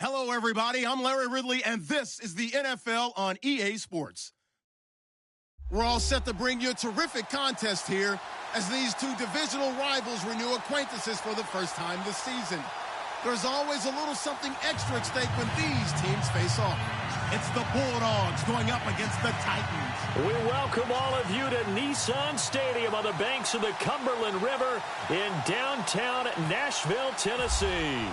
Hello, everybody. I'm Larry Ridley, and this is the NFL on EA Sports. We're all set to bring you a terrific contest here as these two divisional rivals renew acquaintances for the first time this season. There's always a little something extra at stake when these teams face off. It's the Bulldogs going up against the Titans. We welcome all of you to Nissan Stadium on the banks of the Cumberland River in downtown Nashville, Tennessee.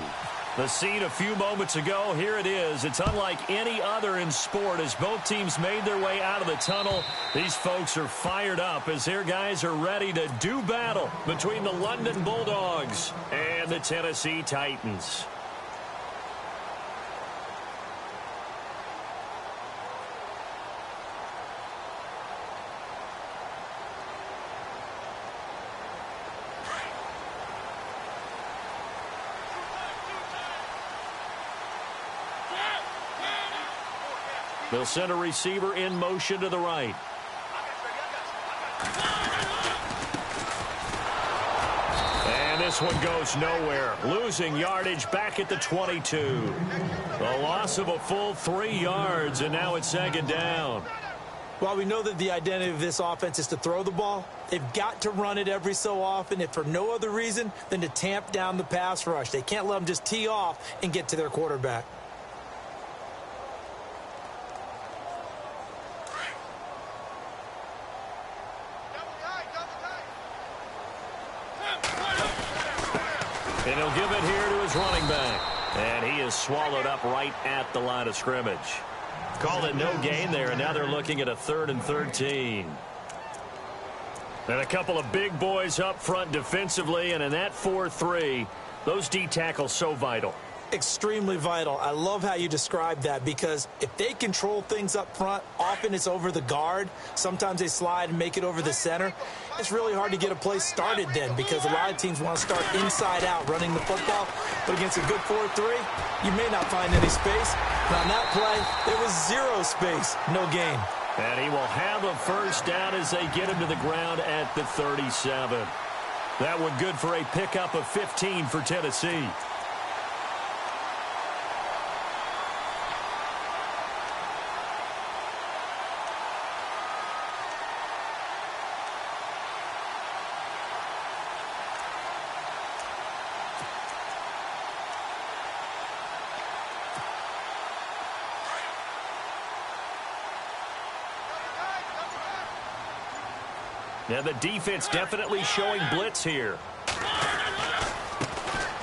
The scene a few moments ago, here it is. It's unlike any other in sport as both teams made their way out of the tunnel. These folks are fired up as their guys are ready to do battle between the London Bulldogs and the Tennessee Titans. They'll send a receiver in motion to the right. And this one goes nowhere. Losing yardage back at the 22. A loss of a full 3 yards, and now it's second down. While we know that the identity of this offense is to throw the ball, they've got to run it every so often, if for no other reason than to tamp down the pass rush. They can't let them just tee off and get to their quarterback. And he'll give it here to his running back. And he is swallowed up right at the line of scrimmage. Called it no gain there, and now they're looking at a 3rd and 13. And a couple of big boys up front defensively, and in that 4-3, those D tackles so vital. Extremely vital. I love how you described that because if they control things up front, often it's over the guard. Sometimes they slide and make it over the center. It's really hard to get a play started then because a lot of teams want to start inside out running the football. But against a good 4-3, you may not find any space. But on that play, there was 0 space, no gain. And he will have a first down as they get him to the ground at the 37. That one good for a pickup of 15 for Tennessee. Now the defense definitely showing blitz here.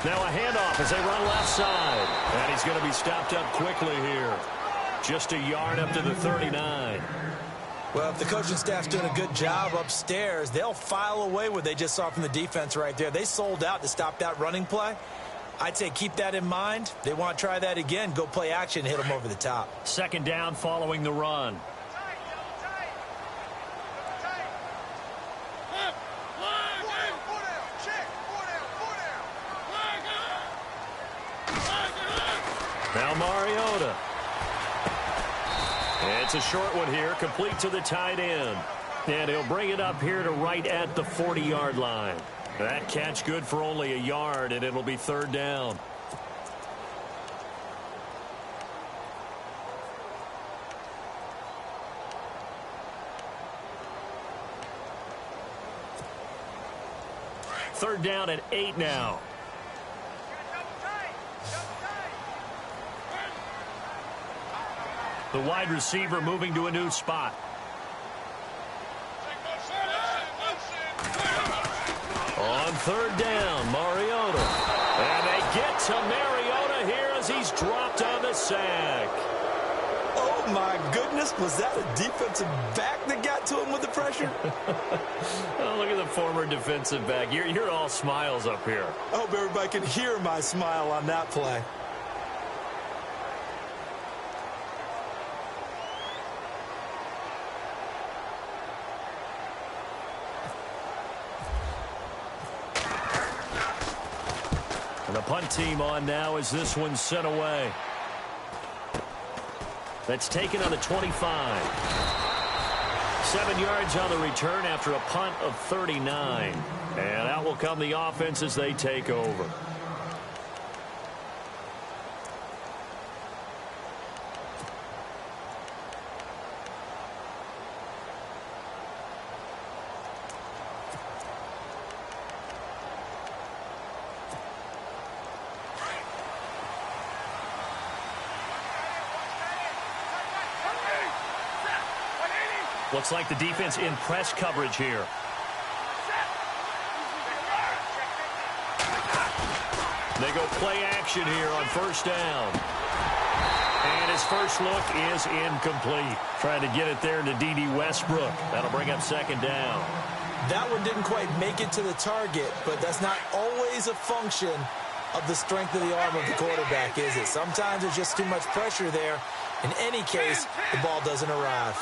Now a handoff as they run left side. And he's going to be stopped up quickly here. Just a yard up to the 39. Well, if the coaching staff's doing a good job upstairs, they'll file away what they just saw from the defense right there. They sold out to stop that running play. I'd say keep that in mind. They want to try that again. Go play action, hit them over the top. Second down following the run. Now Mariota. It's a short one here, complete to the tight end. And he'll bring it up here to right at the 40-yard line. That catch good for only a yard, and it'll be 3rd down. Third down at 8 now. The wide receiver moving to a new spot. On 3rd down, Mariota. And they get to Mariota here as he's dropped on the sack. Oh, my goodness. Was that a defensive back that got to him with the pressure? Oh, look at the former defensive back. You're all smiles up here. I hope everybody can hear my smile on that play. And the punt team on now as this one's sent away. That's taken on the 25. 7 yards on the return after a punt of 39. And out will come the offense as they take over. Looks like the defense in press coverage here. They go play action here on first down. And his first look is incomplete. Trying to get it there to D.D. Westbrook. That'll bring up second down. That one didn't quite make it to the target, but that's not always a function of the strength of the arm of the quarterback, is it? Sometimes there's just too much pressure there. In any case, the ball doesn't arrive.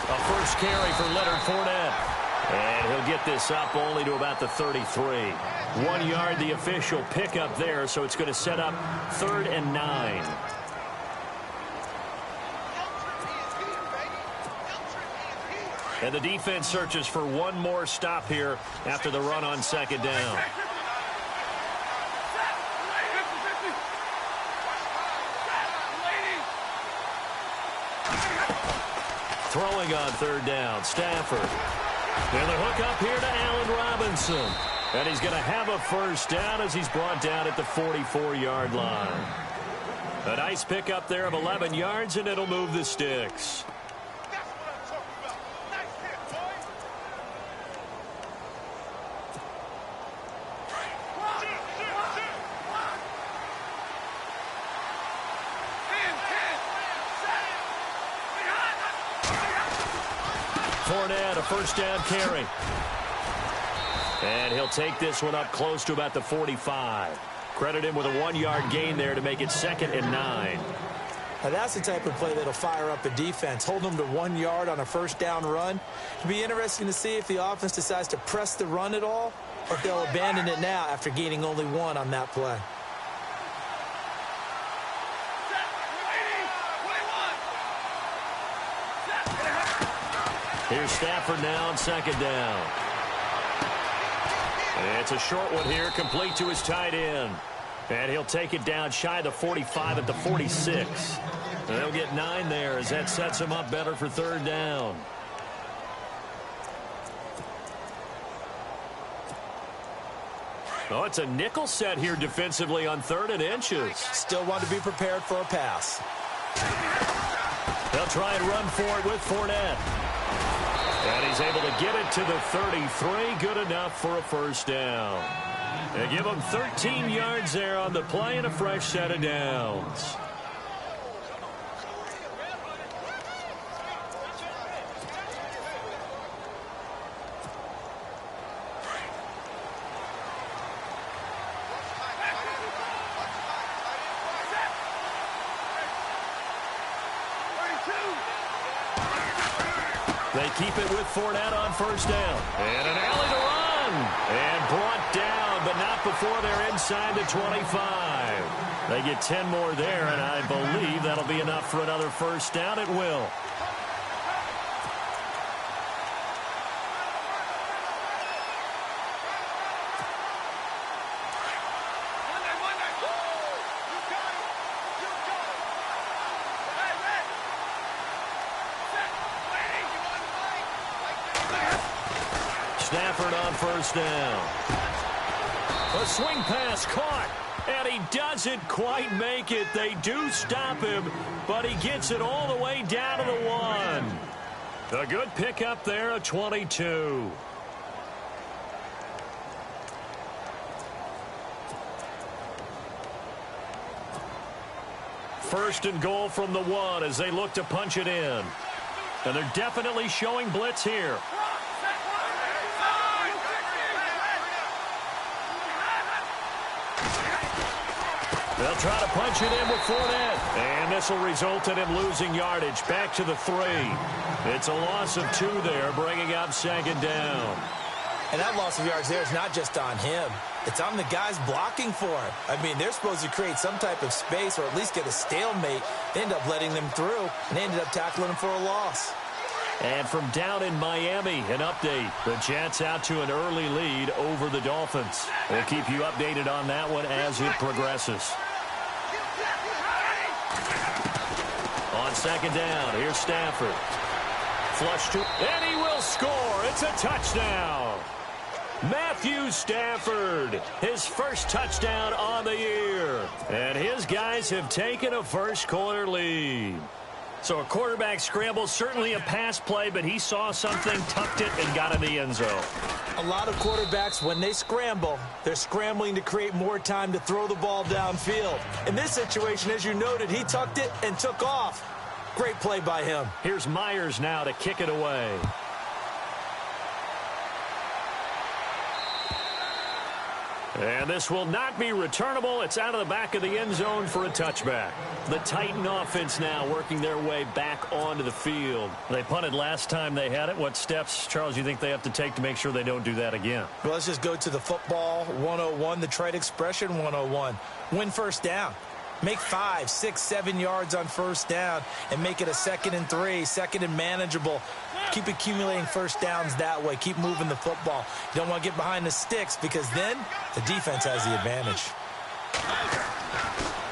A first carry for Leonard Fournette. And he'll get this up only to about the 33. 1 yard, the official pickup there, so it's going to set up 3rd and 9. And the defense searches for one more stop here after the run on second down. Throwing on 3rd down, Stafford. And the hook up here to Allen Robinson. And he's going to have a first down as he's brought down at the 44-yard line. A nice pickup there of 11 yards, and it'll move the sticks. Fournette, a first down carry. And he'll take this one up close to about the 45. Credit him with a 1 yard gain there to make it 2nd and 9. Now that's the type of play that'll fire up a defense. Hold them to 1 yard on a first down run. It'll be interesting to see if the offense decides to press the run at all, or if they'll abandon it now after gaining only 1 on that play. Here's Stafford now on 2nd down. It's a short one here, complete to his tight end. And he'll take it down shy of the 45 at the 46. And they'll get 9 there as that sets him up better for 3rd down. Oh, it's a nickel set here defensively on 3rd and inches. Still want to be prepared for a pass. They'll try and run for it with Fournette. And he's able to get it to the 33. Good enough for a first down. They give him 13 yards there on the play and a fresh set of downs. They keep it with Fournette on first down. And an alley to run. And brought down, but not before they're inside the 25. They get 10 more there, and I believe that'll be enough for another first down. It will. Stafford on first down. A swing pass caught, and he doesn't quite make it. They do stop him, but he gets it all the way down to the 1. A good pickup there, a 22. First and goal from the 1 as they look to punch it in. And they're definitely showing blitz here. They'll try to punch it in with Fournette. And this will result in him losing yardage back to the 3. It's a loss of 2 there, bringing up 2nd down. And that loss of yards there is not just on him. It's on the guys blocking for him. I mean, they're supposed to create some type of space or at least get a stalemate. They end up letting them through, and they ended up tackling him for a loss. And from down in Miami, an update. The Jets out to an early lead over the Dolphins. We'll keep you updated on that one as it progresses. On 2nd down, here's Stafford. Flush to, and he will score. It's a touchdown. Matthew Stafford, his first touchdown on the year. And his guys have taken a first quarter lead. So a quarterback scramble, certainly a pass play, but he saw something, tucked it, and got in the end zone. A lot of quarterbacks, when they scramble, they're scrambling to create more time to throw the ball downfield. In this situation, as you noted, he tucked it and took off. Great play by him. Here's Myers now to kick it away. And this will not be returnable. It's out of the back of the end zone for a touchback. The Titan offense now working their way back onto the field. They punted last time they had it. What steps, Charles, you think they have to take to make sure they don't do that again? Well, let's just go to the football 101, the trade expression 101. Win first down. Make 5, 6, 7 yards on first down and make it a 2nd and 3, 2nd and manageable. Keep accumulating first downs that way. Keep moving the football. You don't want to get behind the sticks because then the defense has the advantage.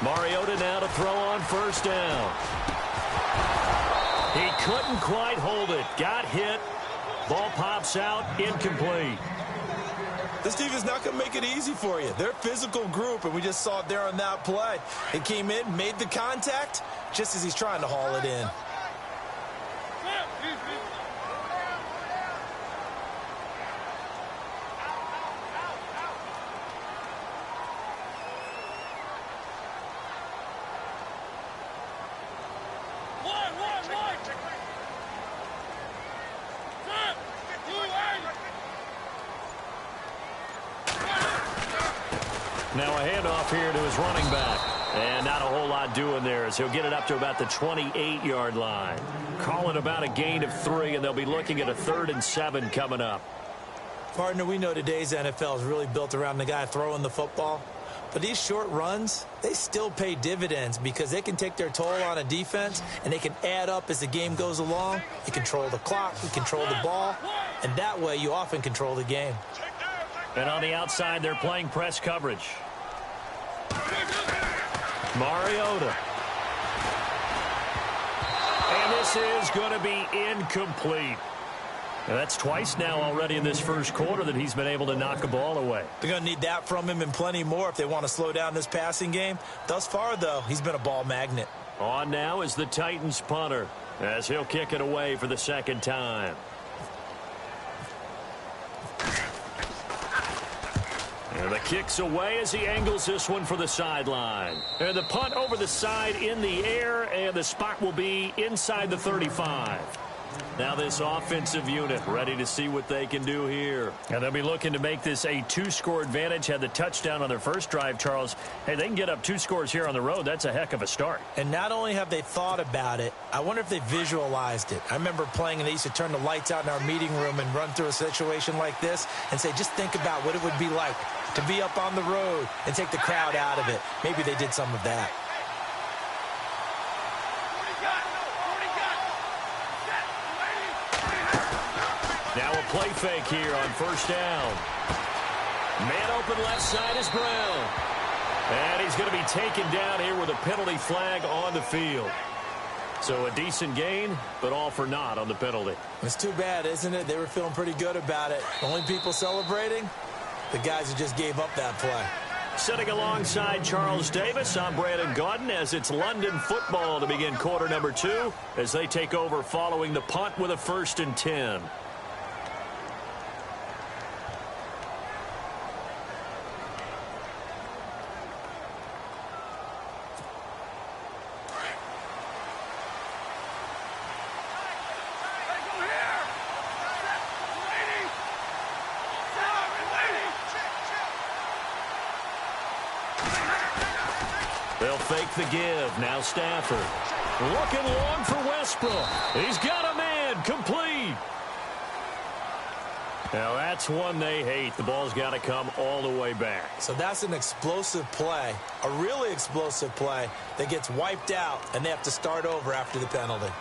Mariota now to throw on first down. He couldn't quite hold it. Got hit. Ball pops out. Incomplete. This team is not going to make it easy for you. They're a physical group, and we just saw it there on that play. It came in, made the contact, just as he's trying to haul it in. Now a handoff here to his running back. And not a whole lot doing there as he'll get it up to about the 28-yard line. Calling about a gain of 3, and they'll be looking at a 3rd and 7 coming up. Partner, we know today's NFL is really built around the guy throwing the football. But these short runs, they still pay dividends because they can take their toll on a defense, and they can add up as the game goes along. You control the clock, you control the ball, and that way you often control the game. And on the outside, they're playing press coverage. Mariota. And this is going to be incomplete. And that's twice now already in this first quarter that he's been able to knock a ball away. They're going to need that from him and plenty more if they want to slow down this passing game. Thus far, though, he's been a ball magnet. On now is the Titans punter as he'll kick it away for the 2nd time. And the kick's away as he angles this one for the sideline. And the punt over the side in the air, and the spot will be inside the 35. Now this offensive unit ready to see what they can do here. And they'll be looking to make this a 2-score advantage. Had the touchdown on their first drive, Charles. Hey, they can get up 2 scores here on the road. That's a heck of a start. And not only have they thought about it, I wonder if they visualized it. I remember playing, and they used to turn the lights out in our meeting room and run through a situation like this and say, just think about what it would be like to be up on the road and take the crowd out of it. Maybe they did some of that. Now a play fake here on first down. Man open left side is Brown. And he's going to be taken down here with a penalty flag on the field. So a decent gain, but all for naught on the penalty. It's too bad, isn't it? They were feeling pretty good about it. Only people celebrating, the guys who just gave up that play. Sitting alongside Charles Davis, I'm Brandon Gaudin as it's London football to begin quarter number 2 as they take over following the punt with a 1st and 10. They'll fake the give. Now Stafford. Looking long for Westbrook. He's got a man. Complete. Now that's one they hate. The ball's got to come all the way back. So that's an explosive play, a really explosive play that gets wiped out, and they have to start over after the penalty.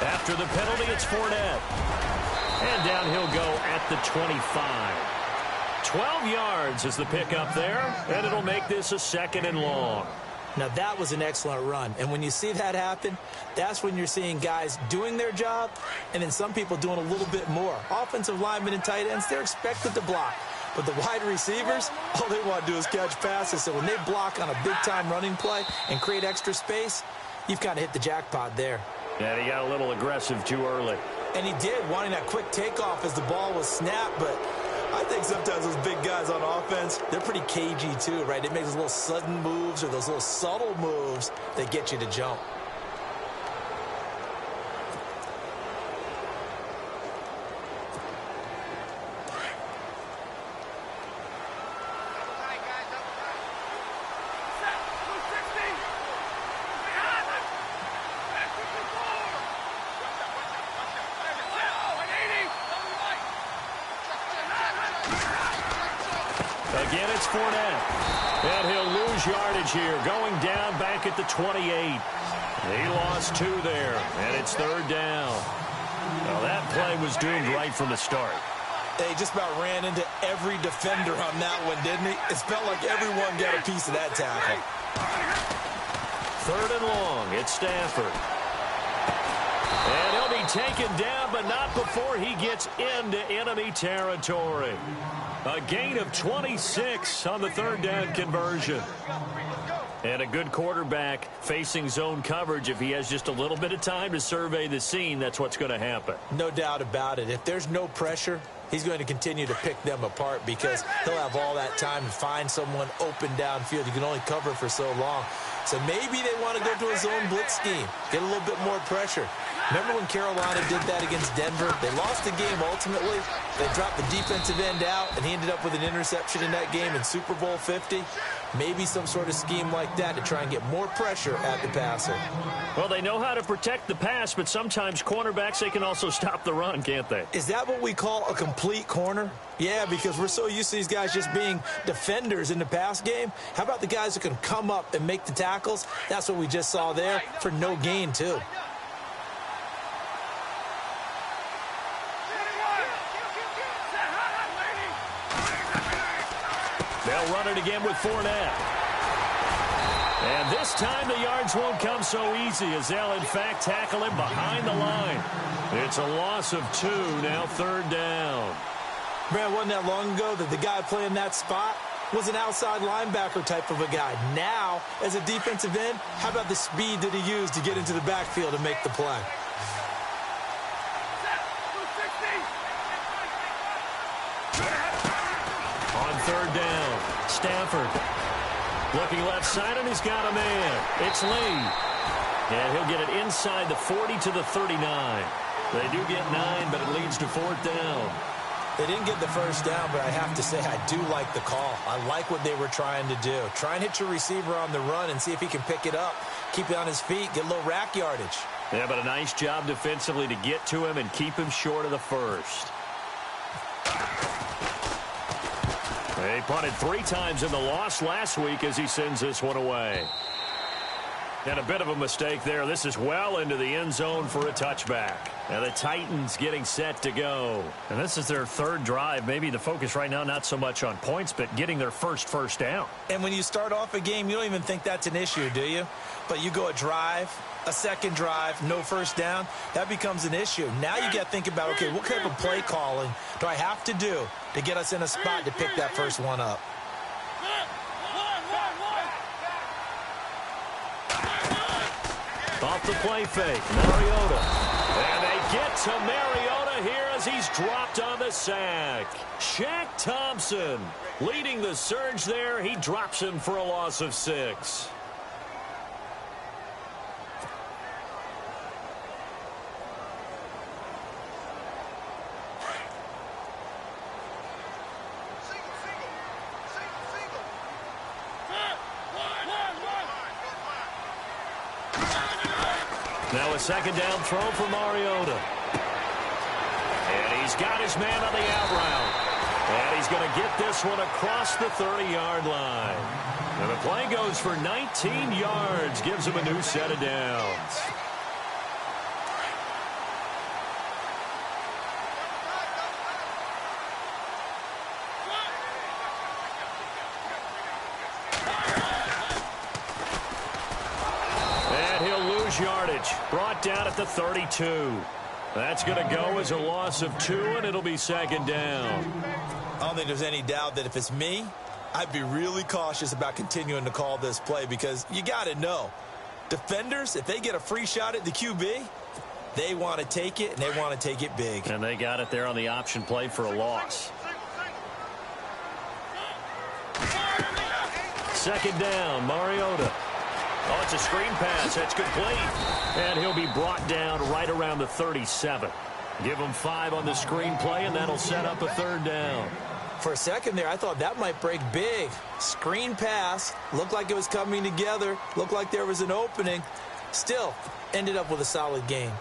After the penalty, it's Fournette. And down he'll go at the 25. 12 yards is the pickup there, and it'll make this a 2nd and long. Now, that was an excellent run. And when you see that happen, that's when you're seeing guys doing their job and then some people doing a little bit more. Offensive linemen and tight ends, they're expected to block. But the wide receivers, all they want to do is catch passes. So when they block on a big-time running play and create extra space, you've kind of hit the jackpot there. Yeah, he got a little aggressive too early. And he did, wanting that quick takeoff as the ball was snapped. But I think sometimes those big guys on offense, they're pretty cagey too, right? They make those little sudden moves or those little subtle moves that get you to jump. Again, it's Fournette. And he'll lose yardage here, going down back at the 28. He lost 2 there, and it's 3rd down. Well, that play was doomed right from the start. They just about ran into every defender on that one, didn't he? It felt like everyone got a piece of that tackle. 3rd and long, it's Stafford. And he'll be taken down, but not before he gets into enemy territory. A gain of 26 on the 3rd down conversion. And a good quarterback facing zone coverage. If he has just a little bit of time to survey the scene, that's what's going to happen. No doubt about it. If there's no pressure, he's going to continue to pick them apart because he'll have all that time to find someone open downfield. You can only cover for so long. So maybe they want to go to a zone blitz scheme, get a little bit more pressure. Remember when Carolina did that against Denver? They lost the game ultimately. They dropped the defensive end out, and he ended up with an interception in that game in Super Bowl 50. Maybe some sort of scheme like that to try and get more pressure at the passer. Well, they know how to protect the pass, but sometimes cornerbacks, they can also stop the run, can't they? Is that what we call a complete corner? Yeah, because we're so used to these guys just being defenders in the pass game. How about the guys who can come up and make the tackles? That's what we just saw there for no gain, too. They'll run it again with Fournette. And this time the yards won't come so easy as they'll, in fact, tackle him behind the line. It's a loss of 2, now 3rd down. Brad, wasn't that long ago that the guy playing that spot was an outside linebacker type of a guy. Now, as a defensive end, how about the speed that he used to get into the backfield and make the play? On 3rd down, Stafford looking left side, and he's got a man. It's Lee. And he'll get it inside the 40 to the 39. They do get 9, but it leads to 4th down. They didn't get the first down, but I have to say I do like the call. I like what they were trying to do. Try and hit your receiver on the run and see if he can pick it up. Keep it on his feet, get a little rack yardage. Yeah, but a nice job defensively to get to him and keep him short of the first. They punted 3 times in the loss last week as he sends this one away. And a bit of a mistake there. This is well into the end zone for a touchback. And the Titans getting set to go. And this is their 3rd drive. Maybe the focus right now not so much on points, but getting their first down. And when you start off a game, you don't even think that's an issue, do you? But you go a drive, a second drive, no first down, that becomes an issue. Now you got to think about, okay, what type of play calling do I have to do to get us in a spot to pick that first one up? Off the play fake, Mariota. And they get to Mariota here as he's dropped on the sack. Shaq Thompson leading the surge there. He drops him for a loss of 6. Now a 2nd down throw for Mariota. And he's got his man on the out route. And he's going to get this one across the 30-yard line. And the play goes for 19 yards, gives him a new set of downs. Brought down at the 32. That's going to go as a loss of 2, and it'll be second down. I don't think there's any doubt that if it's me, I'd be really cautious about continuing to call this play because you got to know, defenders, if they get a free shot at the QB, they want to take it, and they want to take it big. And they got it there on the option play for a loss. Second down, Mariota. Oh, it's a screen pass. That's complete. And he'll be brought down right around the 37. Give him 5 on the screen play, and that'll set up a third down. For a second there, I thought that might break big. Screen pass. Looked like it was coming together. Looked like there was an opening. Still, ended up with a solid game.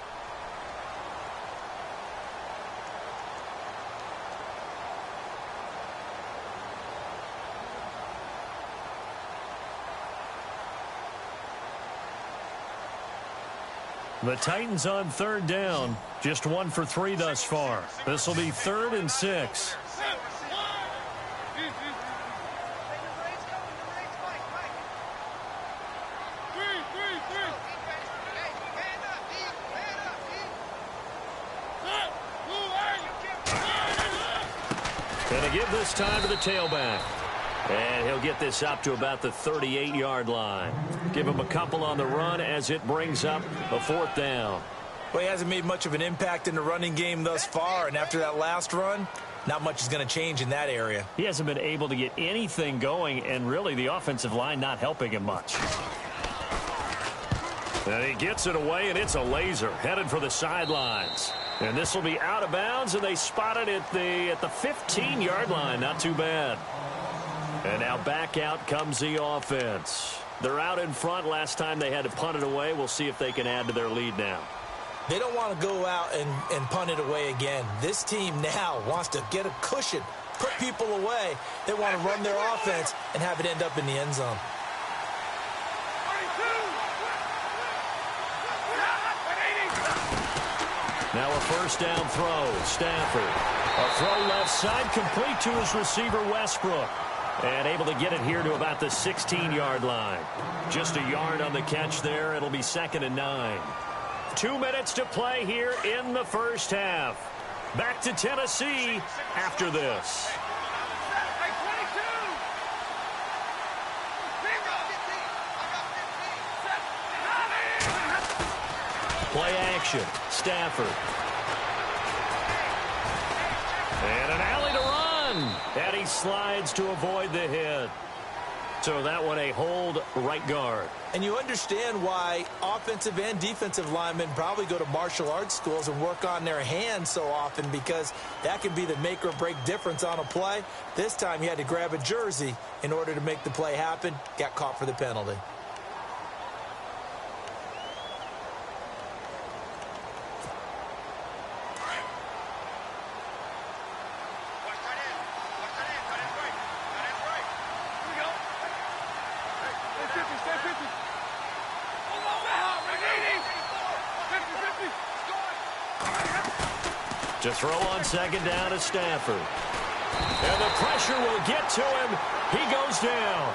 The Titans on third down. Just 1 for 3 thus far. This will be 3rd and 6. Going to give this time to the tailback. And he'll get this up to about the 38-yard line. Give him a couple on the run as it brings up a 4th down. Well, he hasn't made much of an impact in the running game thus far, and after that last run, not much is going to change in that area. He hasn't been able to get anything going, and really the offensive line not helping him much. And he gets it away, and it's a laser headed for the sidelines. And this will be out of bounds, and they spot it at the 15-yard line. Not too bad. And now back out comes the offense. They're out in front. Last time they had to punt it away. We'll see if they can add to their lead now. They don't want to go out and punt it away again. This team now wants to get a cushion, put people away. They want to run their offense and have it end up in the end zone. Now a first down throw. Stafford. A throw left side complete to his receiver Westbrook. And able to get it here to about the 16-yard line. Just a yard on the catch there. It'll be 2nd and 9. 2 minutes to play here in the first half. Back to Tennessee after this. Play action. Stafford. And an alley to run. And he slides to avoid the hit. So that one a hold right guard. And you understand why offensive and defensive linemen probably go to martial arts schools and work on their hands so often, because that can be the make or break difference on a play. This time he had to grab a jersey in order to make the play happen. Got caught for the penalty. To throw on second down to Stafford. And the pressure will get to him. He goes down.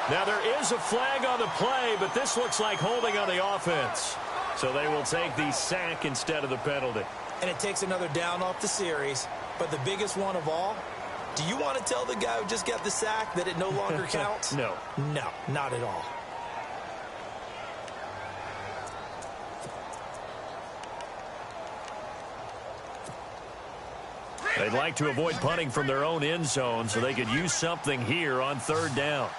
Now there is a flag on the play, but this looks like holding on the offense. So they will take the sack instead of the penalty. And it takes another down off the series. But the biggest one of all, do you want to tell the guy who just got the sack that it no longer counts? No. No, not at all. They'd like to avoid punting from their own end zone so they could use something here on third down.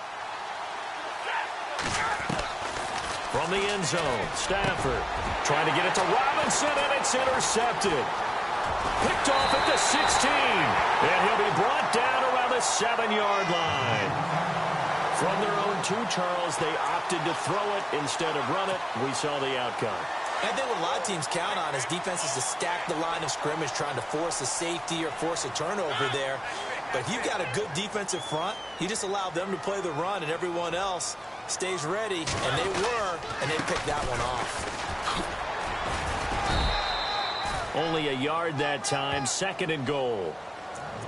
From the end zone, Stafford trying to get it to Robinson, and it's intercepted. Picked off at the 16, and he'll be brought down around the 7-yard line. From their own 2, Charles, they opted to throw it instead of run it. We saw the outcome. I think what a lot of teams count on is defenses to stack the line of scrimmage, trying to force a safety or force a turnover there. But if you've got a good defensive front, you just allow them to play the run, and everyone else stays ready, and they were, and they picked that one off. Only a yard that time, 2nd and goal.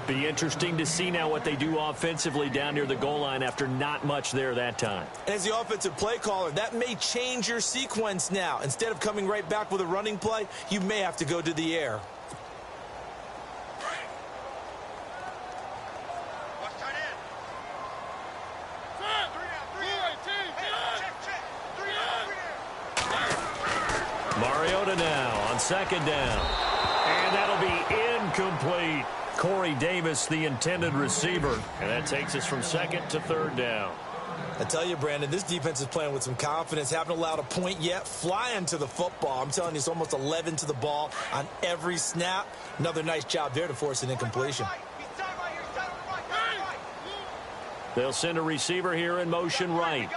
Be interesting to see now what they do offensively down near the goal line after not much there that time. As the offensive play caller, that may change your sequence now. Instead of coming right back with a running play, you may have to go to the air. Mariota now on second down. And that'll be incomplete. Corey Davis, the intended receiver. And that takes us from second to third down. I tell you, Brandon, this defense is playing with some confidence. Haven't allowed a point yet. Flying to the football. I'm telling you, it's almost 11 to the ball on every snap. Another nice job there to force an incompletion. They'll send a receiver here in motion right.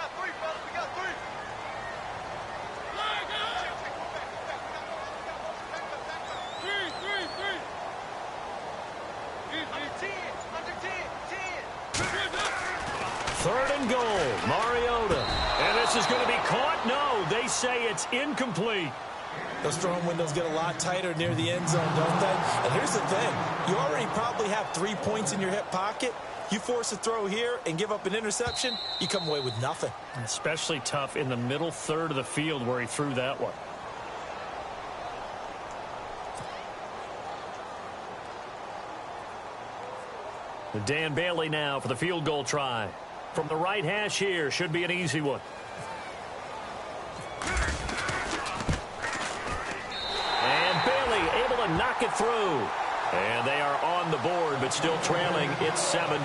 Third and goal, Mariota. And this is going to be caught. No, they say it's incomplete. Those throwing windows get a lot tighter near the end zone, don't they? And here's the thing. You already probably have 3 points in your hip pocket. You force a throw here and give up an interception, you come away with nothing. Especially tough in the middle third of the field where he threw that one. Dan Bailey now for the field goal try. From the right hash here, should be an easy one. And Bailey able to knock it through. And they are on the board, but still trailing. It's 7-3.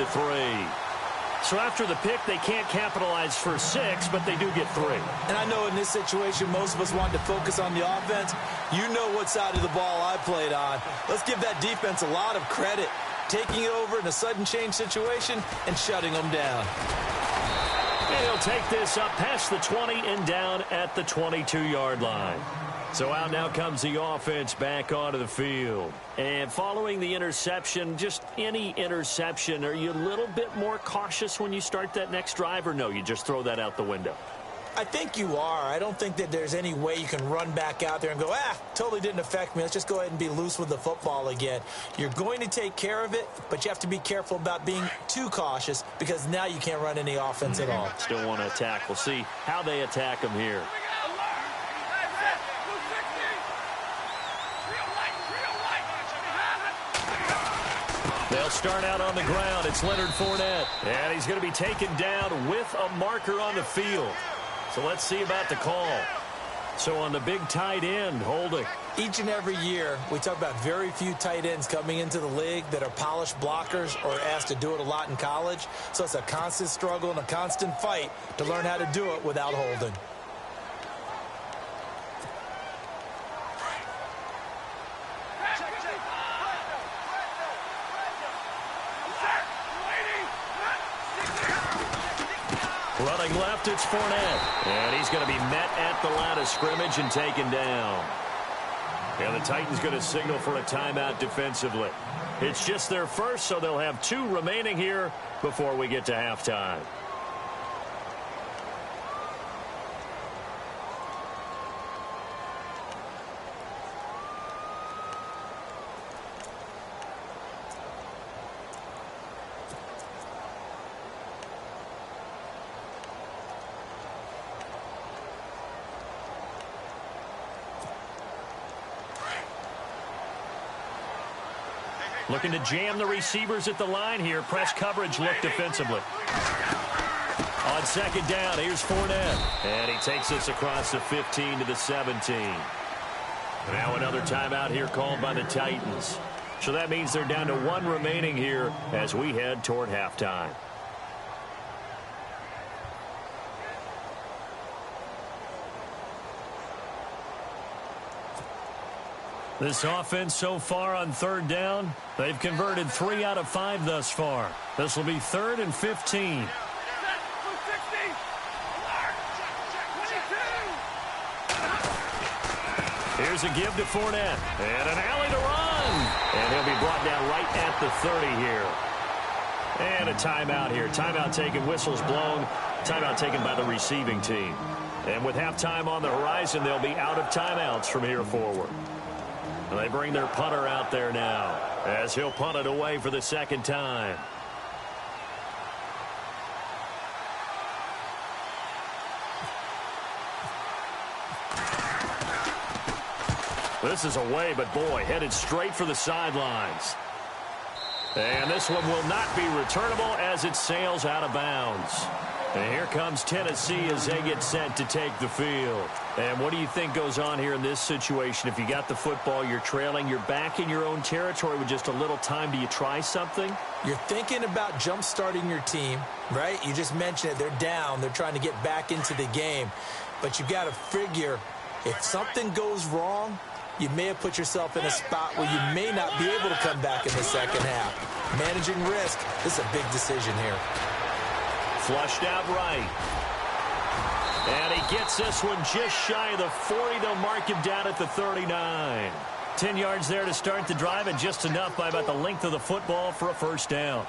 So after the pick, they can't capitalize for 6, but they do get 3. And I know in this situation, most of us wanted to focus on the offense. You know what side of the ball I played on. Let's give that defense a lot of credit. Taking it over in a sudden change situation and shutting them down. And he'll take this up past the 20 and down at the 22-yard line. So out now comes the offense back onto the field. And following the interception, just any interception, are you a little bit more cautious when you start that next drive, or no, you just throw that out the window? I think you are. I don't think that there's any way you can run back out there and go, totally didn't affect me. Let's just go ahead and be loose with the football again. You're going to take care of it, but you have to be careful about being too cautious because now you can't run any offense at all. Still want to attack. We'll see how they attack them here. They'll start out on the ground. It's Leonard Fournette. And he's going to be taken down with a marker on the field. So let's see about the call. So on the big tight end, holding. Each and every year, we talk about very few tight ends coming into the league that are polished blockers or asked to do it a lot in college. So it's a constant struggle and a constant fight to learn how to do it without holding. Running left, it's Fournette. And he's going to be met at the line of scrimmage and taken down. And the Titans going to signal for a timeout defensively. It's just their first, so they'll have 2 remaining here before we get to halftime. Looking to jam the receivers at the line here. Press coverage look defensively. On second down, here's Fournette. And he takes this across the 15 to the 17. Now another timeout here called by the Titans. So that means they're down to 1 remaining here as we head toward halftime. This offense so far on third down, they've converted 3 out of 5 thus far. This will be 3rd and 15. Here's a give to Fournette. And an alley to run. And he'll be brought down right at the 30 here. And a timeout here. Timeout taken, whistles blown. Timeout taken by the receiving team. And with halftime on the horizon, they'll be out of timeouts from here forward. And they bring their punter out there now as he'll punt it away for the second time. This is away, but boy, headed straight for the sidelines. And this one will not be returnable as it sails out of bounds. And here comes Tennessee as they get set to take the field. And what do you think goes on here in this situation? If you got the football, you're trailing, you're back in your own territory with just a little time. Do you try something? You're thinking about jump-starting your team, right? You just mentioned it. They're down. They're trying to get back into the game. But you've got to figure if something goes wrong, you may have put yourself in a spot where you may not be able to come back in the second half. Managing risk, this is a big decision here. Flushed out right. And he gets this one just shy of the 40. They'll mark him down at the 39. 10 yards there to start the drive, and just enough by about the length of the football for a first down.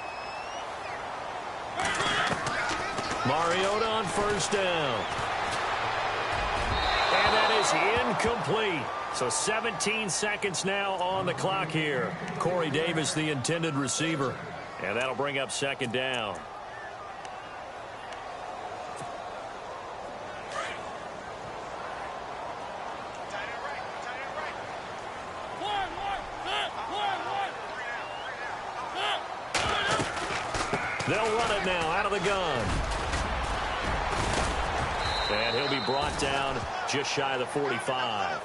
Mariota on first down. And that is incomplete. So 17 seconds now on the clock here. Corey Davis, the intended receiver. And that'll bring up second down. They'll run it now out of the gun. And he'll be brought down just shy of the 45.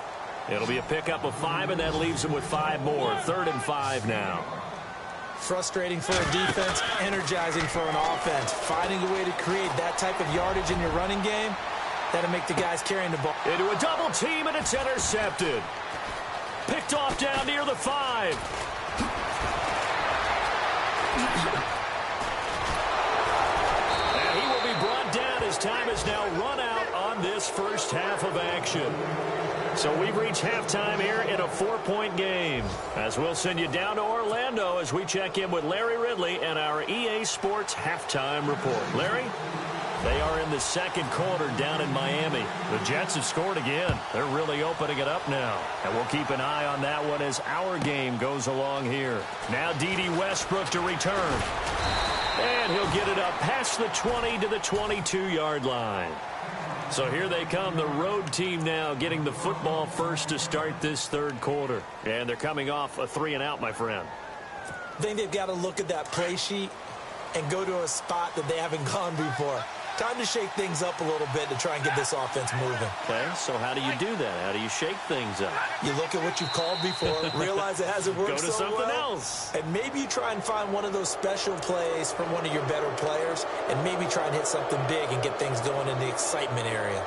It'll be a pickup of 5, and that leaves him with 5 more. 3rd and 5 now. Frustrating for a defense, energizing for an offense. Finding a way to create that type of yardage in your running game, that'll make the guys carrying the ball. Into a double team, and it's intercepted. Picked off down near the 5. And he will be brought down as time is now run out on this first half of action. So we've reached halftime here in a 4-point game. As we'll send you down to Orlando as we check in with Larry Ridley and our EA Sports halftime report. Larry? They are in the second quarter down in Miami. The Jets have scored again. They're really opening it up now. And we'll keep an eye on that one as our game goes along here. Now D.D. Westbrook to return. And he'll get it up past the 20 to the 22-yard line. So here they come, the road team now getting the football first to start this third quarter. And they're coming off a 3-and-out, my friend. I think they've got to look at that play sheet and go to a spot that they haven't gone before. Time to shake things up a little bit to try and get this offense moving. Okay, so how do you do that? How do you shake things up? You look at what you've called before, realize it hasn't worked Go to so something well, else. and maybe you try and find one of those special plays from one of your better players, and maybe try and hit something big and get things going in the excitement area.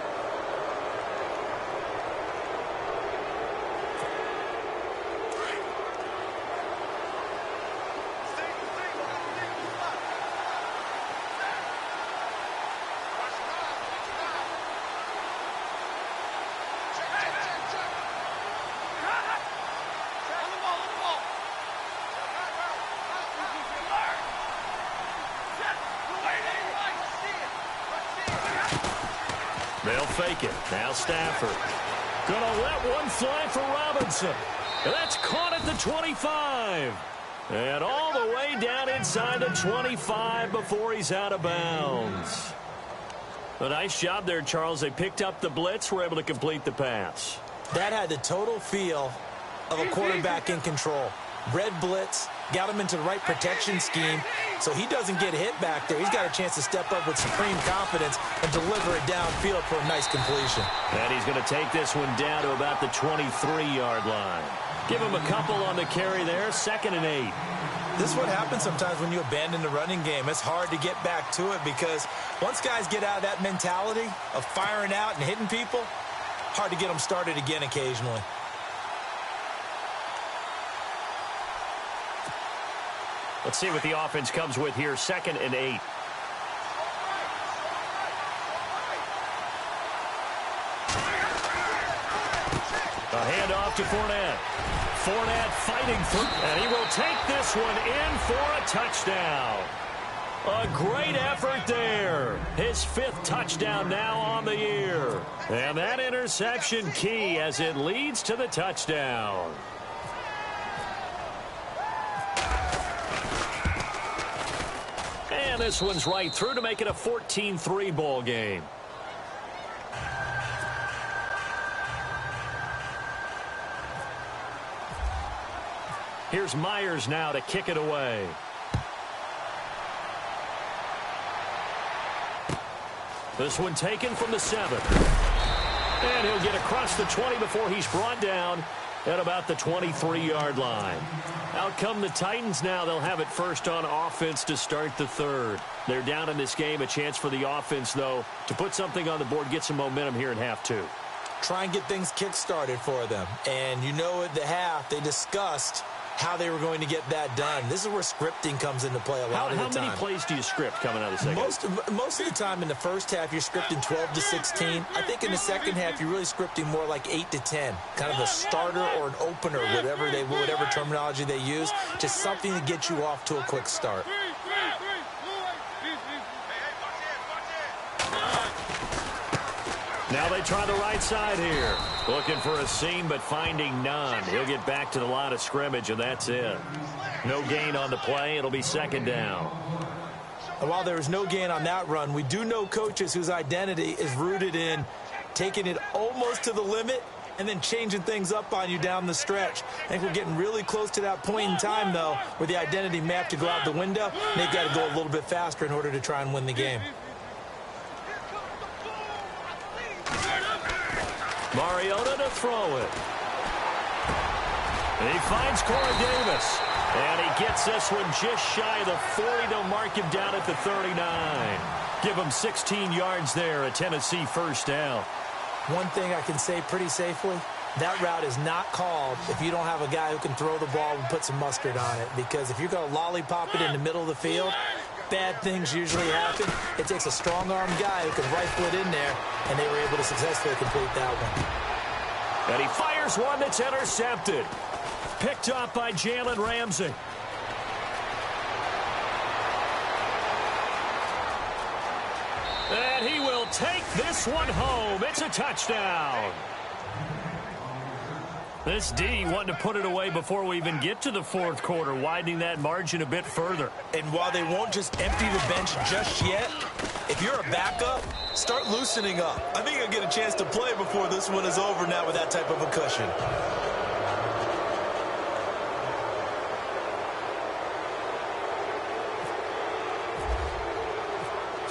They'll fake it. Now Stafford. Gonna let one fly for Robinson. And that's caught at the 25. And all the way down inside the 25 before he's out of bounds. A nice job there, Charles. They picked up the blitz, were able to complete the pass. That had the total feel of a quarterback in control. Red blitz, got him into the right protection scheme, so he doesn't get hit back there. He's got a chance to step up with supreme confidence and deliver it downfield for a nice completion. And he's going to take this one down to about the 23-yard line. Give him a couple on the carry there, 2nd and 8. This is what happens sometimes when you abandon the running game. It's hard to get back to it because once guys get out of that mentality of firing out and hitting people, hard to get them started again occasionally. Let's see what the offense comes with here. 2nd and 8. A handoff to Fournette. Fournette fighting for, and he will take this one in for a touchdown. A great effort there. His 5th touchdown now on the year. And that interception key as it leads to the touchdown. And this one's right through to make it a 14-3 ball game. Here's Myers now to kick it away. This one taken from the 7. And he'll get across the 20 before he's brought down at about the 23-yard line. Out come the Titans now. They'll have it first on offense to start the third. They're down in this game. A chance for the offense, though, to put something on the board, get some momentum here in half two. Try and get things kick-started for them. And you know at the half, they discussed how they were going to get that done. This is where scripting comes into play a lot of the time. How many plays do you script coming out of the second? Most of the time in the first half, you're scripting 12 to 16. I think in the second half, you're really scripting more like 8 to 10. Kind of a starter or an opener, whatever terminology they use. Just something to get you off to a quick start. Now they try the right side here. Looking for a seam, but finding none. He'll get back to the line of scrimmage, and that's it. No gain on the play. It'll be second down. And while there was no gain on that run, we do know coaches whose identity is rooted in taking it almost to the limit and then changing things up on you down the stretch. I think we're getting really close to that point in time, though, where the identity map to go out the window, and they've got to go a little bit faster in order to try and win the game. Mariota to throw it. And he finds Corey Davis. And he gets this one just shy of the 40. They'll mark him down at the 39. Give him 16 yards there, a Tennessee first down. One thing I can say pretty safely, that route is not called if you don't have a guy who can throw the ball and put some mustard on it. Because if you're going to lollipop it in the middle of the field, bad things usually happen. It takes a strong-armed guy who can rifle it in there, and they were able to successfully complete that one. And he fires one that's intercepted. Picked up by Jalen Ramsey. And he will take this one home. It's a touchdown. This D wanting to put it away before we even get to the fourth quarter, widening that margin a bit further. And while they won't just empty the bench just yet, if you're a backup, start loosening up. I think you'll get a chance to play before this one is over now with that type of a cushion.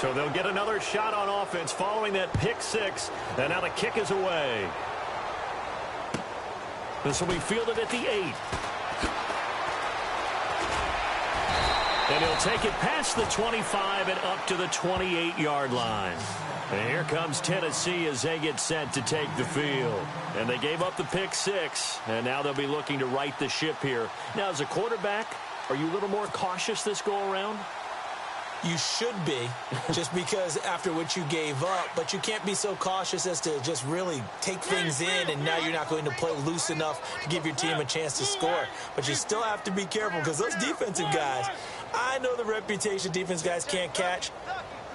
So they'll get another shot on offense following that pick six. And now the kick is away. This will be fielded at the 8. And he'll take it past the 25 and up to the 28-yard line. And here comes Tennessee as they get set to take the field. And they gave up the pick six, and now they'll be looking to right the ship here. Now, as a quarterback, are you a little more cautious this go-around? You should be, just because after what you gave up, but you can't be so cautious as to just really take things in, and now you're not going to play loose enough to give your team a chance to score. But you still have to be careful, because those defensive guys, I know the reputation defense guys can't catch.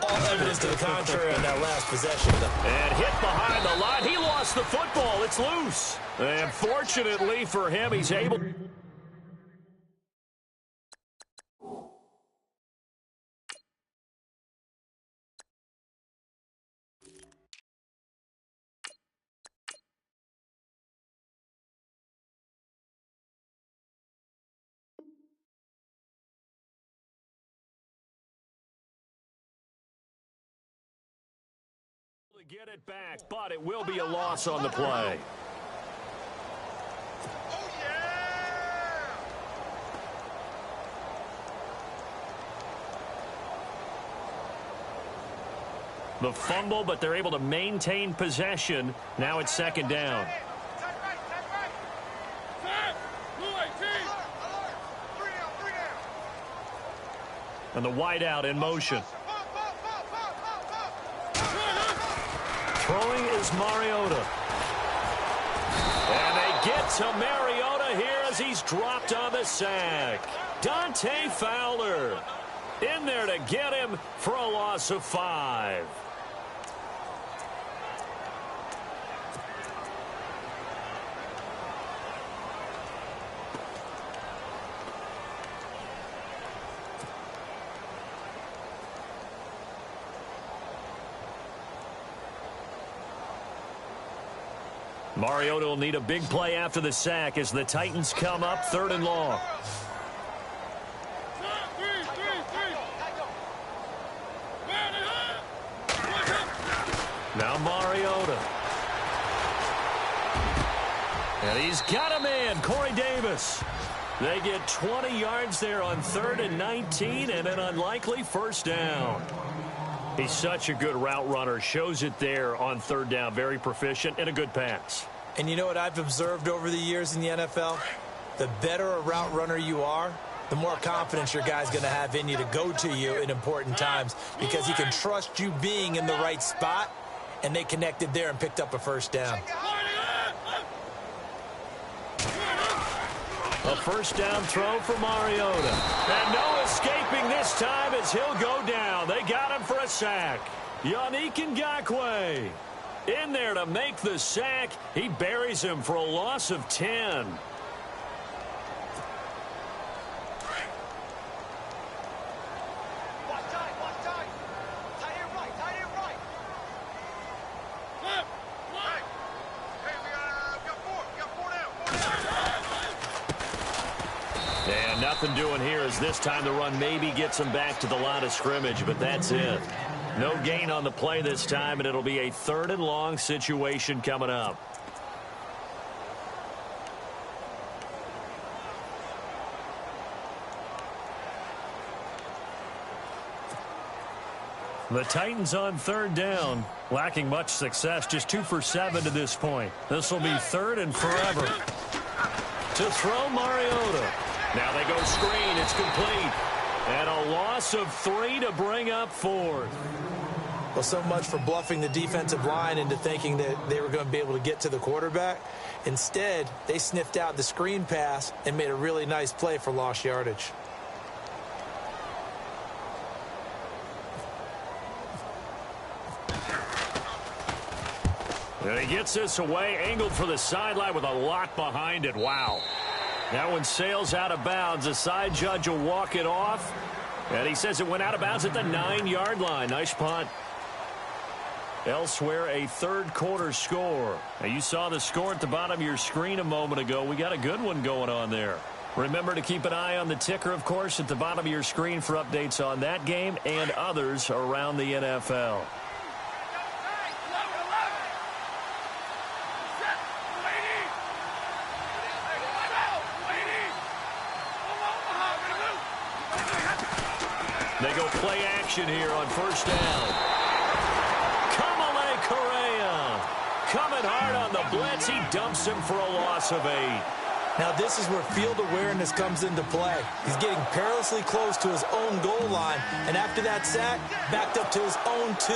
All evidence to the contrary on that last possession. And hit behind the line. He lost the football. It's loose. And fortunately for him, he's able... get it back, but it will be a loss on the play. Oh, yeah! The fumble, but they're able to maintain possession. Now it's second down. And the wideout in motion. Throwing is Mariota. And they get to Mariota here as he's dropped on the sack. Dante Fowler in there to get him for a loss of 5. Mariota will need a big play after the sack as the Titans come up 3rd and long. Now Mariota. And he's got him in, Corey Davis. They get 20 yards there on 3rd and 19 and an unlikely first down. He's such a good route runner. Shows it there on 3rd down. Very proficient and a good pass. And you know what I've observed over the years in the NFL? The better a route runner you are, the more confidence your guy's going to have in you to go to you in important times because he can trust you being in the right spot, and they connected there and picked up a first down. A first down throw for Mariota. And no escaping this time as he'll go down. They got him for a sack. Yannick Ngakoue in there to make the sack. He buries him for a loss of 10. Nothing doing here as this time the run maybe gets him back to the line of scrimmage, but that's it. No gain on the play this time, and it'll be a 3rd and long situation coming up. The Titans on 3rd down, lacking much success, just 2 for 7 to this point. This will be 3rd and forever. To throw Mariota. Now they go screen. It's complete. And a loss of 3 to bring up 4th. Well, so much for bluffing the defensive line into thinking that they were going to be able to get to the quarterback. Instead, they sniffed out the screen pass and made a really nice play for lost yardage. And he gets this away, angled for the sideline with a lot behind it. Wow. That one sails out of bounds. The side judge will walk it off. And he says it went out of bounds at the 9-yard line. Nice punt. Elsewhere, a 3rd quarter score. Now, you saw the score at the bottom of your screen a moment ago. We got a good one going on there. Remember to keep an eye on the ticker, of course, at the bottom of your screen for updates on that game and others around the NFL. They go play action here on 1st down. Kamale Correa coming hard on the blitz. He dumps him for a loss of 8. Now this is where field awareness comes into play. He's getting perilously close to his own goal line, and after that sack, backed up to his own 2.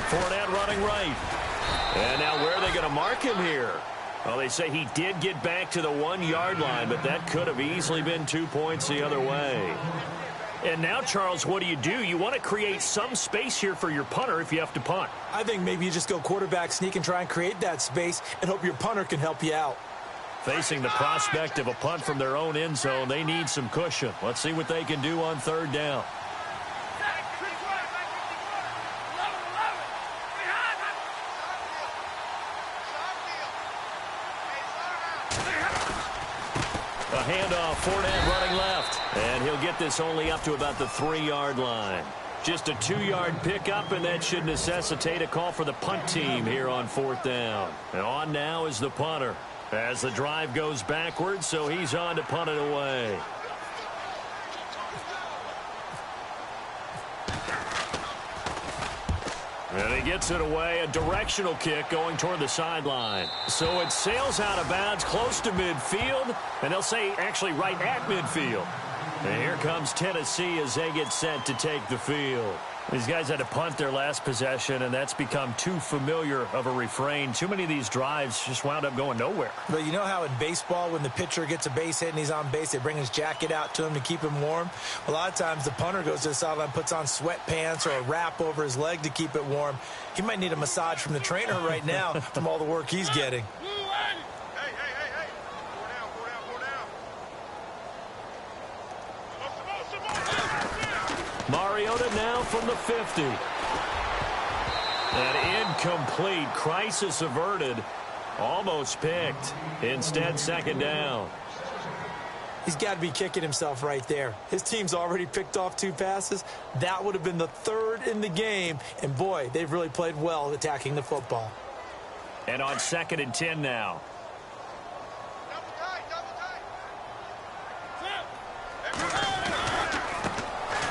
Fournette running right. And now where are they going to mark him here? Well, they say he did get back to the 1-yard line, but that could have easily been 2 points the other way. And now, Charles, what do? You want to create some space here for your punter if you have to punt. I think maybe you just go quarterback sneak and try and create that space and hope your punter can help you out. Facing the prospect of a punt from their own end zone, they need some cushion. Let's see what they can do on 3rd down. A handoff, Fournette running left. And he'll get this only up to about the 3-yard line. Just a 2-yard pickup, and that should necessitate a call for the punt team here on 4th down. And on now is the punter as the drive goes backwards, so he's on to punt it away. And he gets it away, a directional kick going toward the sideline. So it sails out of bounds close to midfield, and they'll say actually right at midfield. And here comes Tennessee as they get set to take the field. These guys had to punt their last possession, and that's become too familiar of a refrain. Too many of these drives just wound up going nowhere. But you know how in baseball, when the pitcher gets a base hit and he's on base, they bring his jacket out to him to keep him warm? A lot of times the punter goes to the sideline, puts on sweatpants or a wrap over his leg to keep it warm. He might need a massage from the trainer right now from all the work he's getting. Mariota now from the 50. An incomplete. Crisis averted. Almost picked. Instead, second down. He's got to be kicking himself right there. His team's already picked off 2 passes. That would have been the 3rd in the game. And, boy, they've really played well attacking the football. And on 2nd and 10 now.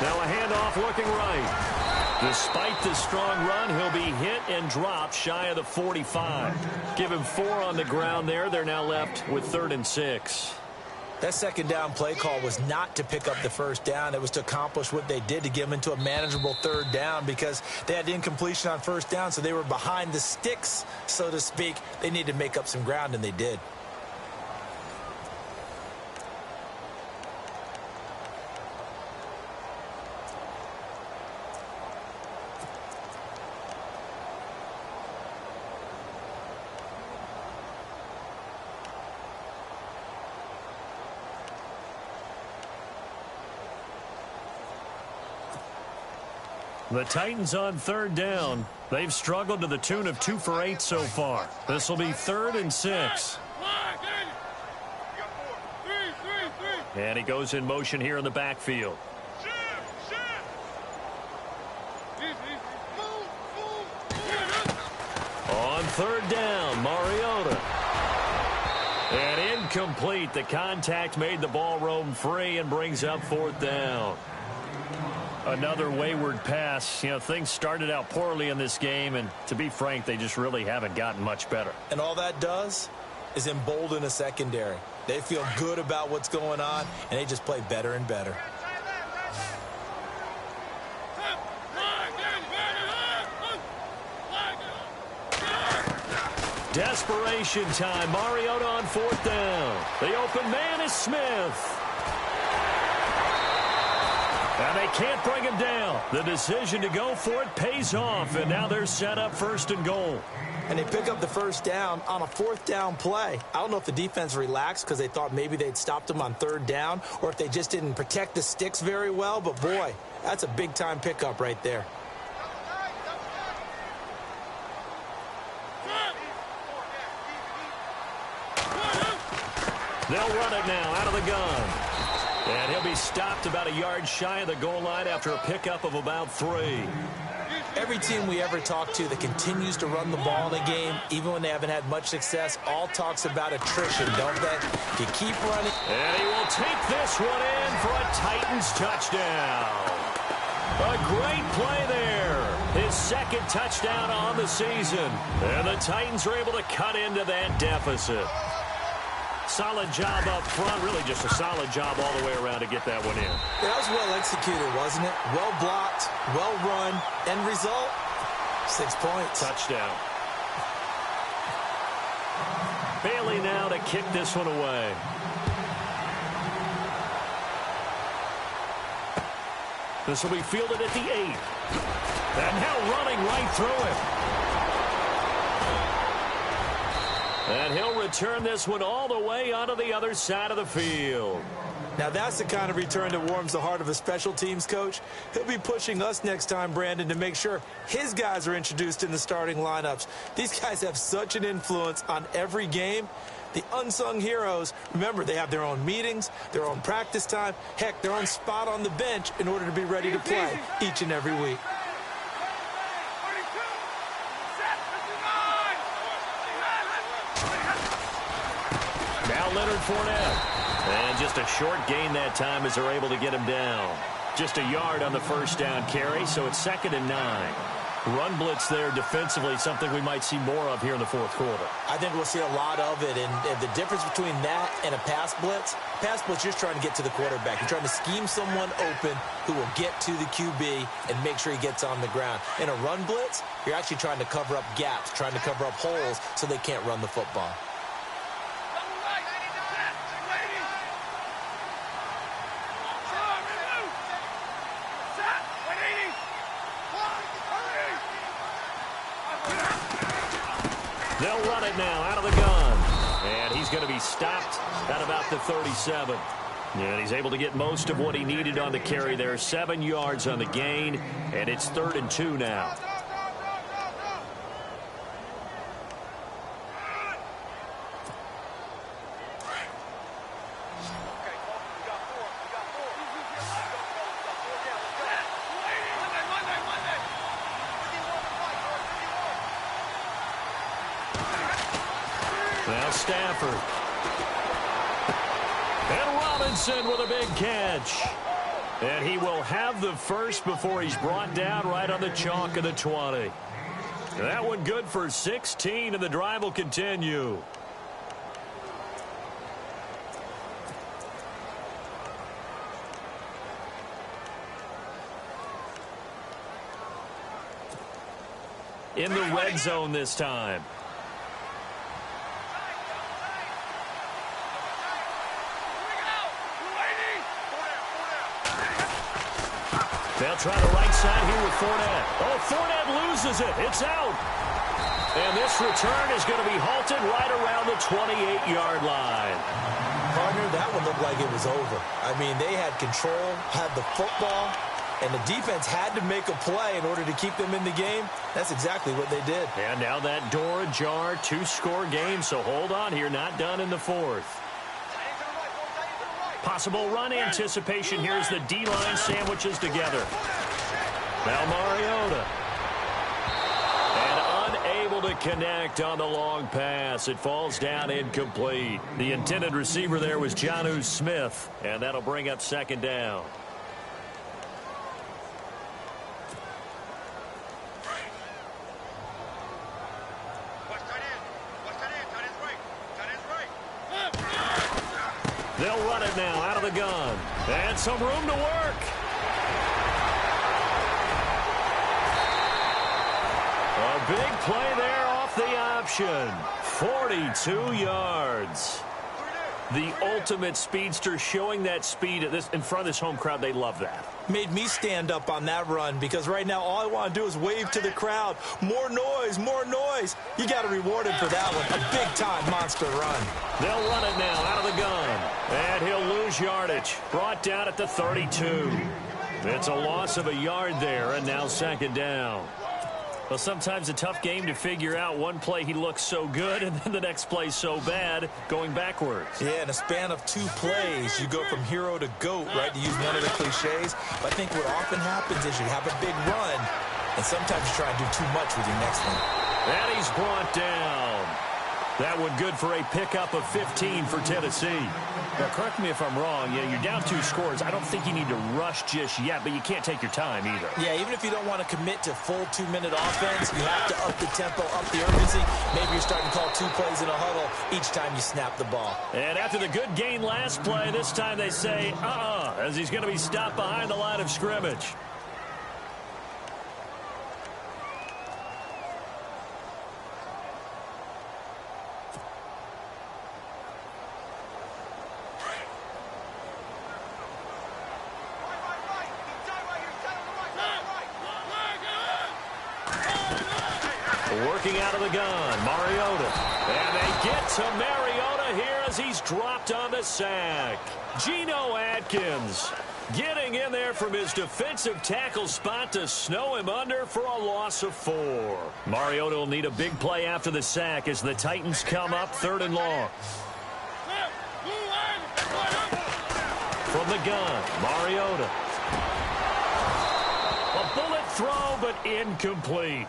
Now a handoff looking right. Despite the strong run, he'll be hit and dropped shy of the 45. Give him 4 on the ground there. They're now left with 3rd and 6. That second down play call was not to pick up the first down. It was to accomplish what they did, to get them into a manageable 3rd down, because they had incompletion on first down, so they were behind the sticks, so to speak. They needed to make up some ground, and they did. The Titans on 3rd down. They've struggled to the tune of 2 for 8 so far. This will be 3rd and 6. And he goes in motion here in the backfield. On 3rd down, Mariota. And incomplete. The contact made the ball roam free and brings up 4th down. Another wayward pass. You know, things started out poorly in this game, and to be frank, they just really haven't gotten much better. And all that does is embolden a secondary. They feel good about what's going on, and they just play better and better. Desperation time. Mariota on 4th down. The open man is Smith. And they can't bring him down. The decision to go for it pays off, and now they're set up 1st and goal. And they pick up the first down on a 4th down play. I don't know if the defense relaxed because they thought maybe they'd stopped them on 3rd down, or if they just didn't protect the sticks very well, but boy, that's a big-time pickup right there. They'll run it now out of the gun. And he'll be stopped about a yard shy of the goal line after a pickup of about 3. Every team we ever talk to that continues to run the ball in a game, even when they haven't had much success, all talks about attrition, don't they? You keep running. And he will take this one in for a Titans touchdown. A great play there. His 2nd touchdown on the season. And the Titans are able to cut into that deficit. Solid job up front, really just a solid job all the way around to get that one in. That was well executed, wasn't it? Well blocked, well run. End result, 6 points. Touchdown. Bailey now to kick this one away. This will be fielded at the 8. And now running right through it. And he'll return this one all the way onto the other side of the field. Now that's the kind of return that warms the heart of a special teams coach. He'll be pushing us next time, Brandon, to make sure his guys are introduced in the starting lineups. These guys have such an influence on every game. The unsung heroes, remember, they have their own meetings, their own practice time, heck, their own spot on the bench in order to be ready to play each and every week. Now Leonard Fournette. And just a short gain that time as they're able to get him down. Just a yard on the first down carry, so it's 2nd and 9. Run blitz there defensively, something we might see more of here in the 4th quarter. I think we'll see a lot of it, and the difference between that and a pass blitz, you're just trying to get to the quarterback. You're trying to scheme someone open who will get to the QB and make sure he gets on the ground. In a run blitz, you're actually trying to cover up gaps, trying to cover up holes so they can't run the football. They'll run it now out of the gun. And he's going to be stopped at about the 37. And he's able to get most of what he needed on the carry there. 7 yards on the gain, and it's 3rd and 2 now. Now Stafford. And Robinson with a big catch. And he will have the first before he's brought down right on the chalk of the 20. That one good for 16, and the drive will continue. In the red zone this time. They'll try the right side here with Fournette. Oh, Fournette loses it. It's out. And this return is going to be halted right around the 28-yard line. Partner, that one looked like it was over. I mean, they had control, had the football, and the defense had to make a play in order to keep them in the game. That's exactly what they did. And now that door ajar, 2-score game, so hold on here, not done in the 4th. Possible run anticipation here as the D-line sandwiches together. Now Mariota. And unable to connect on the long pass. It falls down incomplete. The intended receiver there was Jonnu Smith, and that'll bring up 2nd down. They'll run it now out of the gun. And some room to work. A big play there off the option. 42 yards. The ultimate speedster, showing that speed at this in front of this home crowd. They love that. Made me stand up on that run because right now all I want to do is wave to the crowd. More noise, more noise. You got to reward him for that one. A big-time monster run. They'll run it now out of the gun. And he'll lose yardage. Brought down at the 32. It's a loss of a yard there, and now 2nd down. Well, sometimes a tough game to figure out. One play he looks so good, and then the next play so bad, going backwards. Yeah, in a span of 2 plays, you go from hero to GOAT, right, to use one of the cliches. But I think what often happens is you have a big run, and sometimes you try and do too much with your next one. And he's brought down. That one good for a pickup of 15 for Tennessee. Now, correct me if I'm wrong. You're down 2 scores. I don't think you need to rush just yet, but you can't take your time either. Yeah, even if you don't want to commit to full 2-minute offense, you have to up the tempo, up the urgency. Maybe you're starting to call 2 plays in a huddle each time you snap the ball. And after the good gain last play, this time they say, as he's going to be stopped behind the line of scrimmage. Working out of the gun, Mariota. And they get to Mariota here as he's dropped on the sack. Geno Atkins getting in there from his defensive tackle spot to snow him under for a loss of 4. Mariota will need a big play after the sack as the Titans come up 3rd and long. From the gun, Mariota. A bullet throw, but incomplete.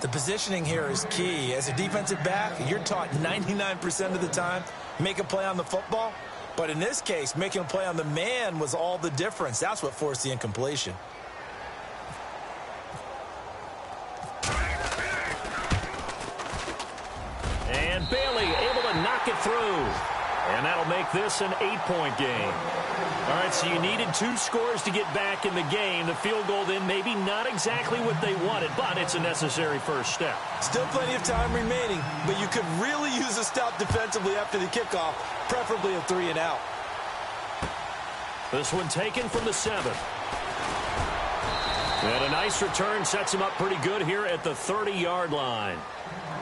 The positioning here is key. As a defensive back, you're taught 99% of the time, make a play on the football. But in this case, making a play on the man was all the difference. That's what forced the incompletion. And Bailey able to knock it through. And that'll make this an 8-point game. All right, so you needed 2 scores to get back in the game. The field goal then maybe not exactly what they wanted, but it's a necessary first step. Still plenty of time remaining, but you could really use a stop defensively after the kickoff, preferably a 3-and-out. This one taken from the 7. And a nice return sets him up pretty good here at the 30-yard line.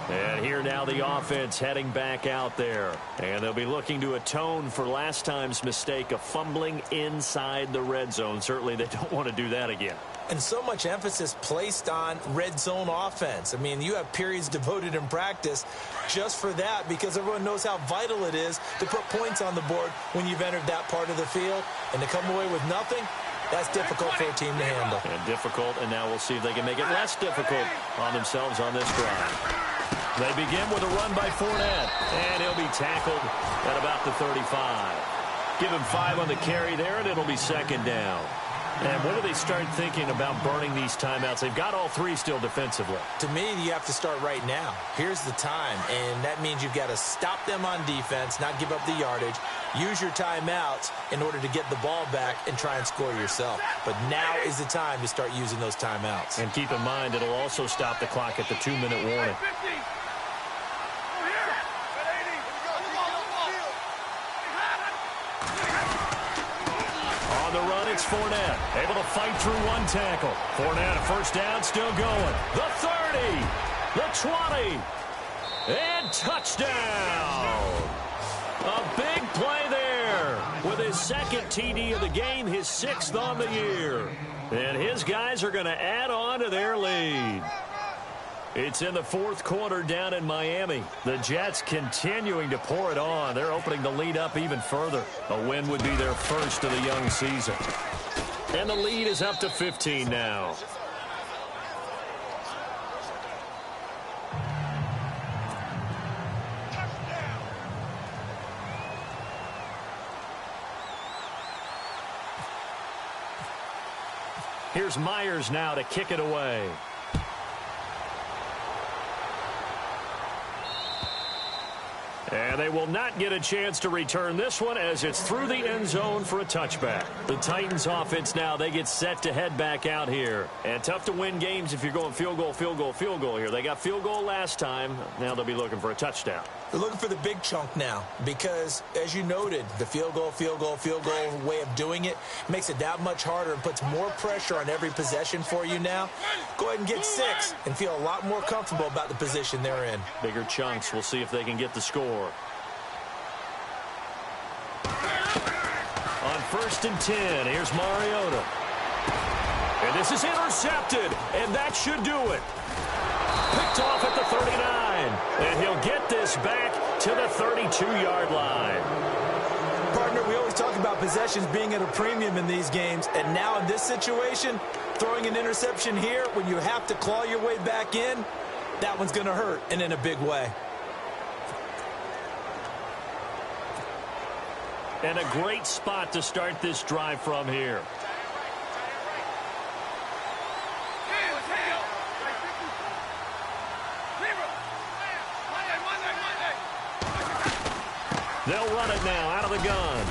And here now the offense heading back out there. And they'll be looking to atone for last time's mistake of fumbling inside the red zone. Certainly they don't want to do that again. And so much emphasis placed on red zone offense. I mean, you have periods devoted in practice just for that because everyone knows how vital it is to put points on the board when you've entered that part of the field. And to come away with nothing, that's difficult for a team to handle. And difficult, and now we'll see if they can make it less difficult on themselves on this drive. They begin with a run by Fournette, and he'll be tackled at about the 35. Give him 5 on the carry there, and it'll be second down. And when do they start thinking about burning these timeouts? They've got all 3 still defensively. To me, you have to start right now. Here's the time, and that means you've got to stop them on defense, not give up the yardage, use your timeouts in order to get the ball back and try and score yourself. But now is the time to start using those timeouts. And keep in mind, it'll also stop the clock at the 2-minute warning. On the run, it's Fournette. Able to fight through one tackle. Fournette, a first down, still going. The 30, the 20, and touchdown. A big play there with his second TD of the game, his 6th on the year. And his guys are going to add on to their lead. It's in the 4th quarter down in Miami. The Jets continuing to pour it on. They're opening the lead up even further. A win would be their first of the young season. And the lead is up to 15 now. Here's Myers now to kick it away. And they will not get a chance to return this one as it's through the end zone for a touchback. The Titans offense now, they get set to head back out here. And tough to win games if you're going field goal, field goal, field goal here. They got field goal last time. Now they'll be looking for a touchdown. They're looking for the big chunk now because, as you noted, the field goal way of doing it makes it that much harder and puts more pressure on every possession for you now. Go ahead and get 6 and feel a lot more comfortable about the position they're in. Bigger chunks. We'll see if they can get the score. On 1st and 10, here's Mariota. And this is intercepted, and that should do it. Picked off at the 39, and he'll get this back to the 32-yard line. Partner, we always talk about possessions being at a premium in these games, and now in this situation, throwing an interception here when you have to claw your way back in, that one's going to hurt, and in a big way. And a great spot to start this drive from here. They'll run it now out of the gun.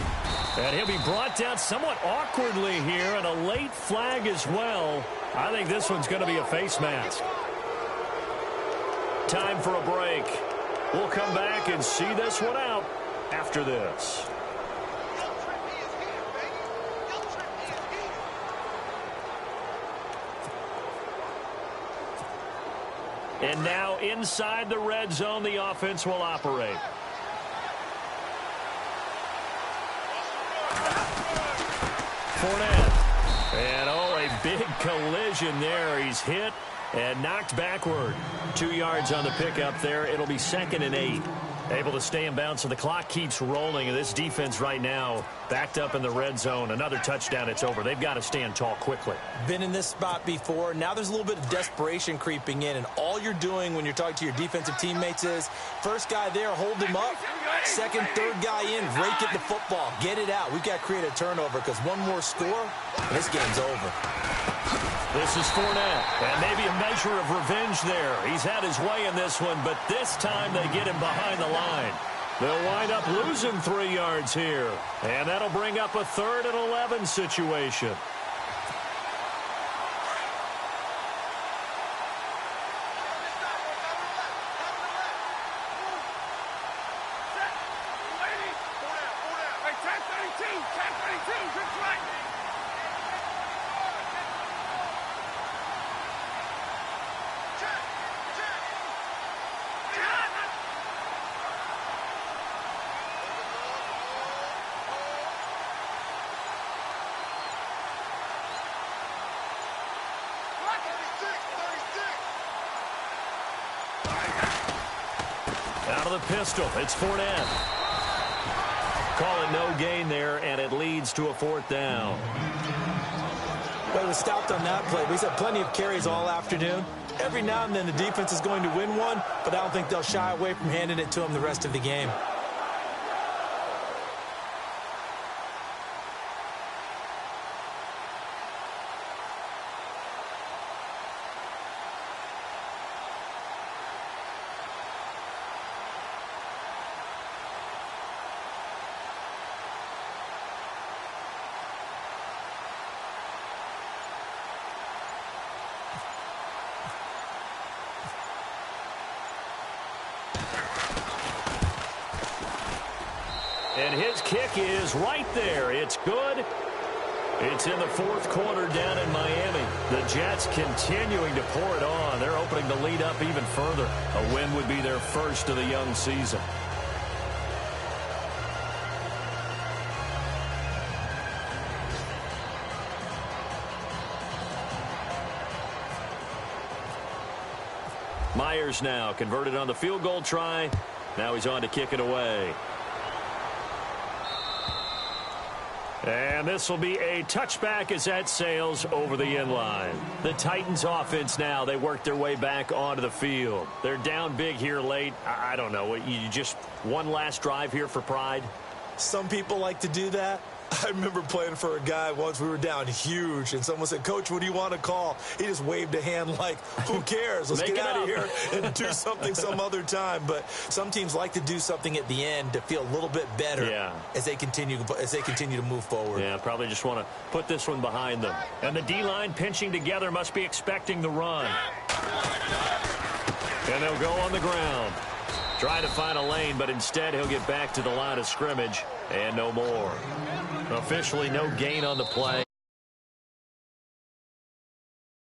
And he'll be brought down somewhat awkwardly here, and a late flag as well. I think this one's going to be a face mask. Time for a break. We'll come back and see this one out after this. And now inside the red zone, the offense will operate. Fournette. And, a big collision there. He's hit and knocked backward. 2 yards on the pickup there. It'll be 2nd and 8. Able to stay in bounds, so the clock keeps rolling. And this defense right now backed up in the red zone. Another touchdown, it's over. They've got to stand tall quickly. Been in this spot before. Now there's a little bit of desperation creeping in. And all you're doing when you're talking to your defensive teammates is, first guy there, hold him up. Second, third guy in, rake at the football. Get it out. We've got to create a turnover because one more score, and this game's over. This is Fournette, and maybe a measure of revenge there. He's had his way in this one, but this time they get him behind the line. They'll wind up losing 3 yards here, and that'll bring up a 3rd and 11 situation. Out of the pistol, it's Fournette. Call it no gain there, and it leads to a 4th down. Well, he was stopped on that play. He's had plenty of carries all afternoon. Every now and then the defense is going to win one, but I don't think they'll shy away from handing it to him the rest of the game. And his kick is right there. It's good. It's in the 4th quarter down in Miami. The Jets continuing to pour it on. They're opening the lead up even further. A win would be their first of the young season. Myers now converted on the field goal try. Now he's on to kick it away. And this will be a touchback as that sails over the end line. The Titans offense now, they work their way back onto the field. They're down big here late. I don't know. You just one last drive here for pride? Some people like to do that. I remember playing for a guy once. We were down huge, and someone said, "Coach, what do you want to call?" He just waved a hand like, who cares? Let's get out of here and do something some other time. But some teams like to do something at the end to feel a little bit better as they continue to move forward. Yeah, probably just want to put this one behind them. And the D-line pinching together must be expecting the run. And they'll go on the ground. Try to find a lane, but instead he'll get back to the line of scrimmage and no more. Officially no gain on the play.